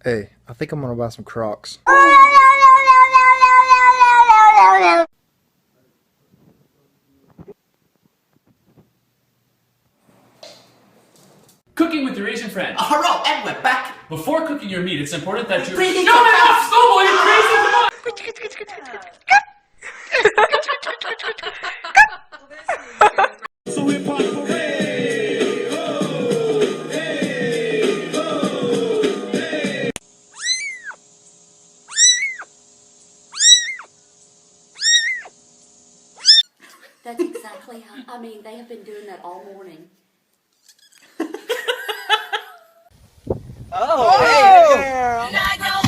Hey, I think I'm gonna buy some Crocs. Cooking with your Asian friend. Hello, and we're back. Before cooking your meat, it's important that you... Breathing Shut it off, Snowball, you crazy demon! So hip hop parade, oh, hey, oh, hey. That's exactly how, I mean, they have been doing that all morning. Oh, hey, girl.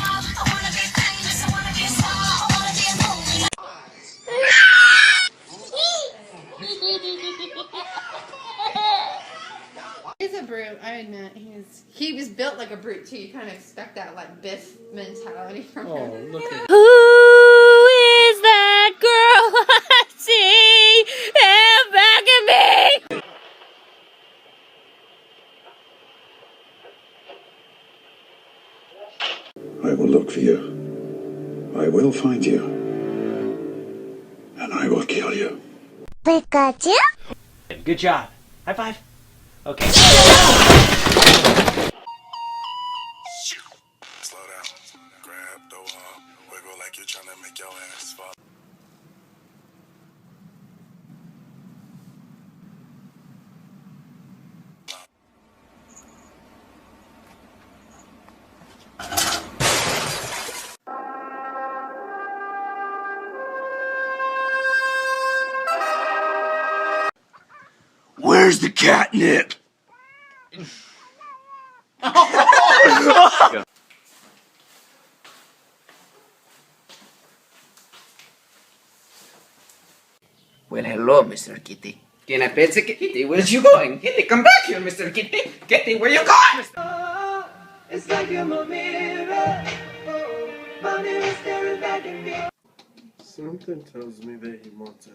He's a brute, I admit. He was built like a brute too. You kind of expect that like Biff mentality from him. Oh, look at... Who is that girl I see back at me? I will look for you. I will find you. And I will kill you. Pikachu? Good job. High five. Okay. Slow down. Grab the wall. Wiggle like you're trying to make your ass fall. Where's the catnip? Well, hello, Mr. Kitty. Can I pet the kitty? Where's you going? Kitty, come back here, Mr. Kitty. Kitty, where you going? Oh, it's like you're my mirror. Oh, my mirror staring back at me. Something tells me that he wants in.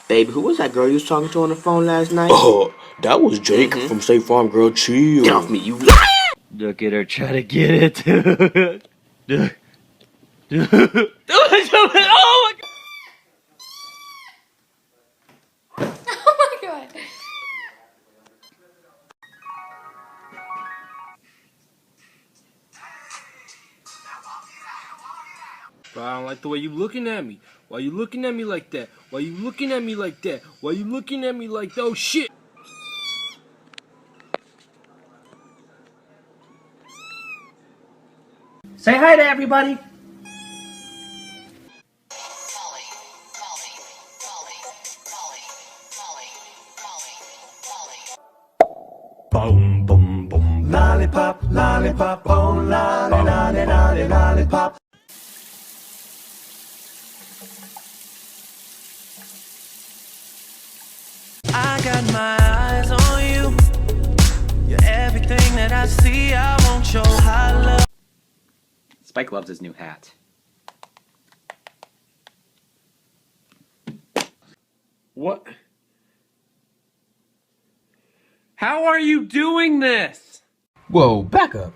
Babe, who was that girl you was talking to on the phone last night? Oh, that was Jake from State Farm, girl. Chill. Get off me, you liar! Look at her try to get it. Oh my God. Oh my god. Bro, I don't like the way you looking at me. Why you looking at me like that? Why you looking at me like that? Why you looking at me like that? Oh shit! Say hi to everybody. Boom, boom, boom. Lollipop, lollipop, oh, lolly, lolly, lolly, lollipop. I got my eyes on you. You're everything that I see. I want your high love. Spike loves his new hat. What? How are you doing this? Whoa, back up.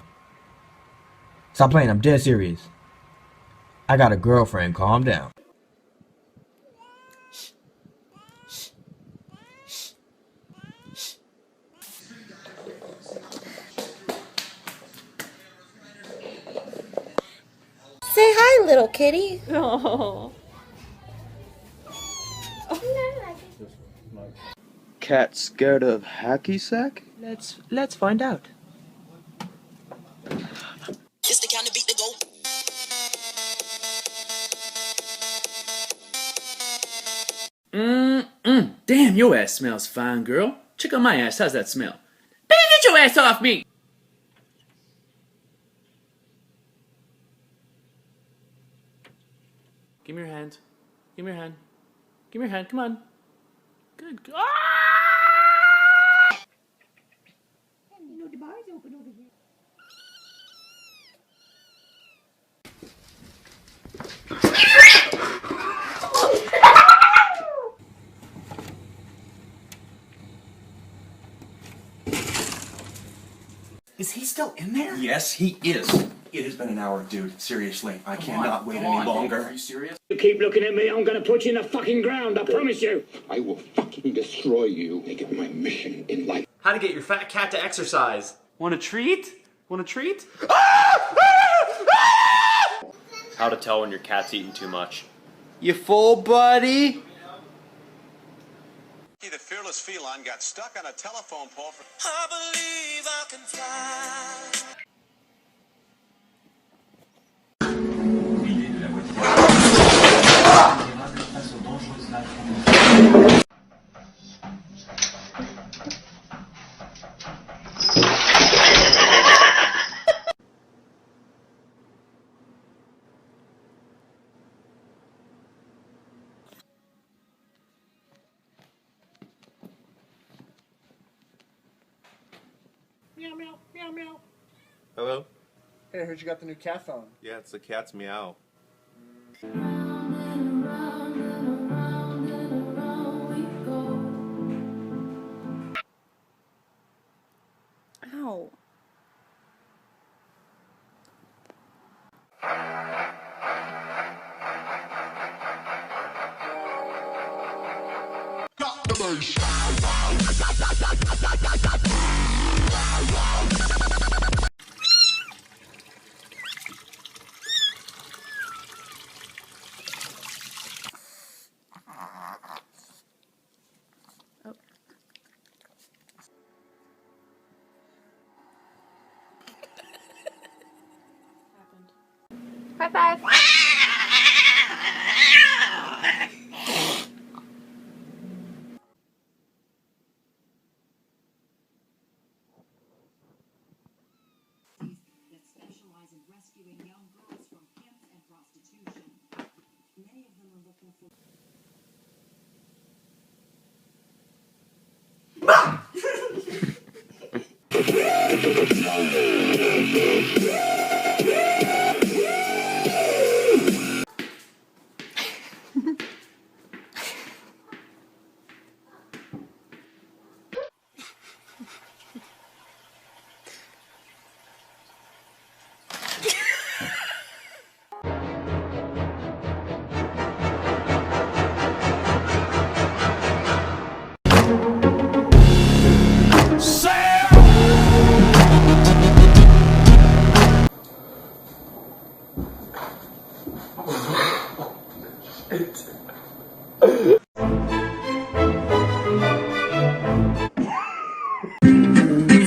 Stop playing, I'm dead serious. I got a girlfriend, calm down. Say hi, little kitty. Oh. Cat scared of hacky sack? Let's find out. It's the kind of beat to go. Damn, your ass smells fine, girl. Check out my ass. How's that smell? Better get your ass off me! Give me your hand. Give me your hand. Give me your hand. Come on. Good. Ah! Is he still in there? Yes, he is. It has been an hour, dude. Seriously, I cannot wait any longer. Are you serious? You keep looking at me, I'm gonna put you in the fucking ground, I promise you. I will fucking destroy you. Make it my mission in life. How to get your fat cat to exercise. Want a treat? Want a treat? How to tell when your cat's eating too much. You full, buddy? The fearless feline got stuck on a telephone pole for... I believe I can fly. Meow, meow, meow, meow. Hello? Hey, I heard you got the new cat phone. Yeah, it's the cat's meow. Ow. High five.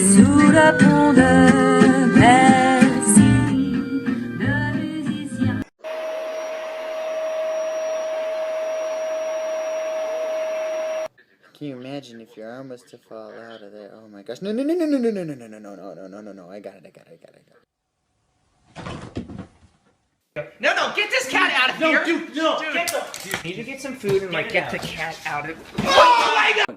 Sous le pont de Bercy, le musicien. Can you imagine if your arm was to fall out of there? Oh my gosh. No, no, no, no, no, no, no, no, no, no, no, no, no, no, no. I got it. No, get this cat out of here! Dude, no! Get the... Dude, need to get some food and, like, get the cat out of... Oh my god!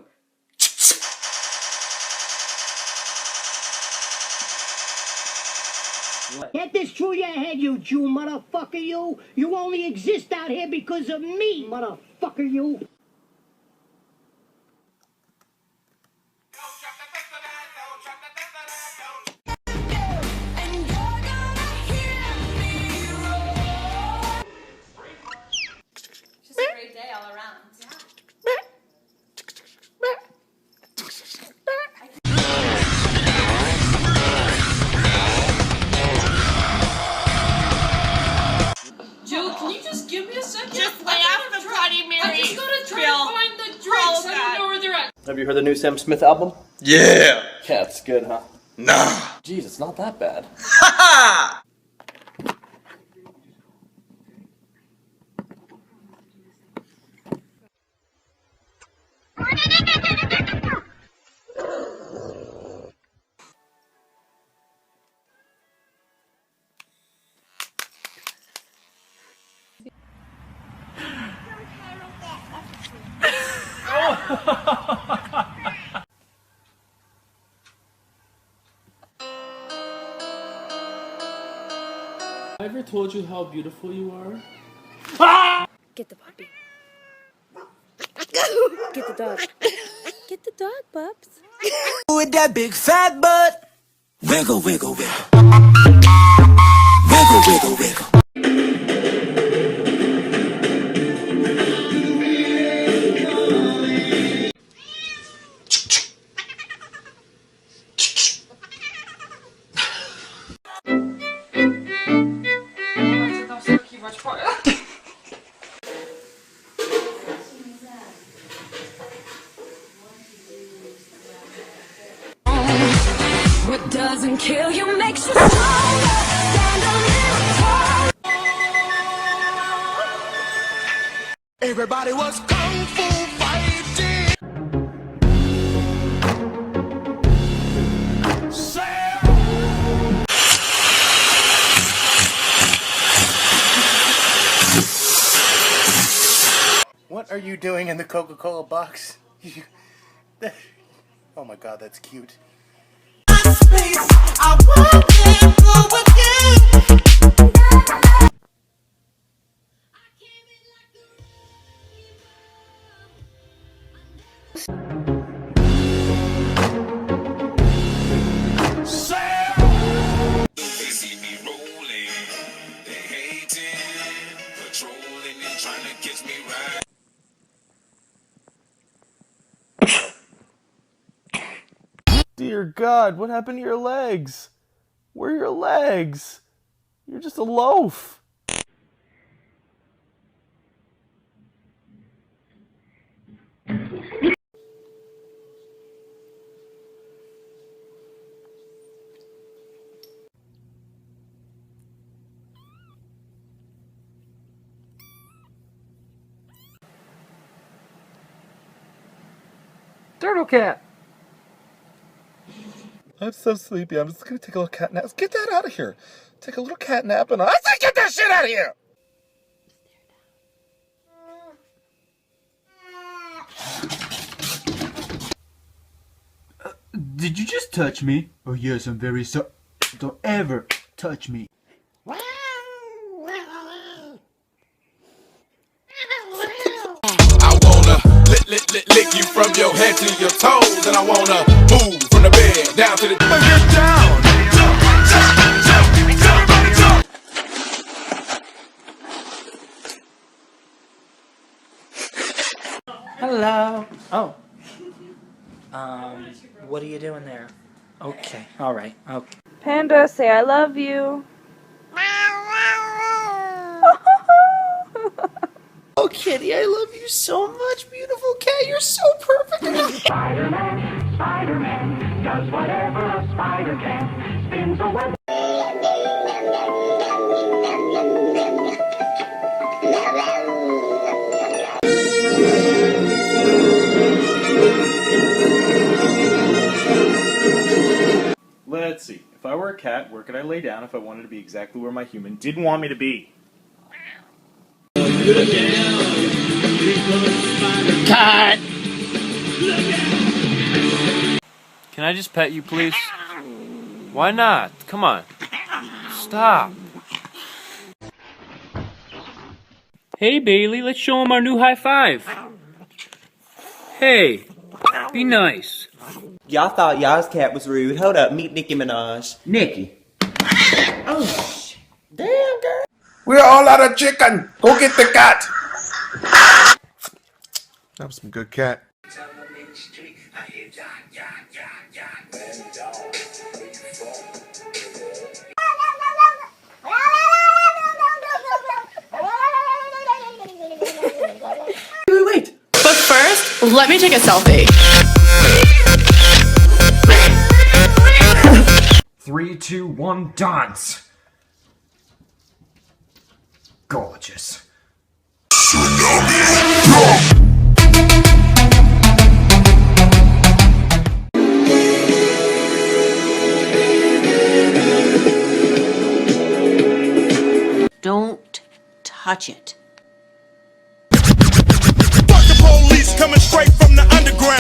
Get this through your head, you Jew motherfucker, you! You only exist out here because of me, motherfucker, you! Just a great day all around. Joe, can you just give me a second? Just lay off the Bloody Mary. I just gotta try to find the drinks. I don't know where they're at. Have you heard the new Sam Smith album? Yeah! Yeah, it's good, huh? Nah! Jeez, it's not that bad. Ha I ever told you how beautiful you are? Get the puppy. Get the dog. Get the dog, pups. With that big fat butt. Wiggle, wiggle, wiggle. Wiggle, wiggle, wiggle. What doesn't kill you makes you stronger. Stand a little taller. Everybody was kung fu fighting. What are you doing in the Coca-Cola box? Oh my god, that's cute. I want to go with They see me rolling, they hating, patrolling and trying to catch me right. Dear God, what happened to your legs? Where are your legs? You're just a loaf. Turtle cat. I'm so sleepy. I'm just gonna take a little cat nap. Let's get that out of here. Take a little cat nap and I say get that shit out of here! Did you just touch me? Oh yes, I'm very sorry. Don't ever touch me. I wanna lick you from your head to your toes, and I wanna move from the bed down to the get down. Hello. Oh. What are you doing there? Okay. All right. Okay. Panda, say I love you. Oh, kitty, I love you so much, beautiful cat. You're so perfect. Spider-Man, Spider-Man, does whatever a spider can. Spins a web. Let's see. If I were a cat, where could I lay down if I wanted to be exactly where my human didn't want me to be? Cat. Can I just pet you, please? Why not? Come on. Stop. Hey, Bailey, let's show him our new high five. Hey, be nice. Y'all thought y'all's cat was rude. Hold up, meet Nicki Minaj. Nicki. Oh, shit. Damn, girl. We're all out of chicken. Go get the cat. That was some good cat. Wait. But first, let me take a selfie. 3, 2, 1, dance. Gorgeous. Don't touch it.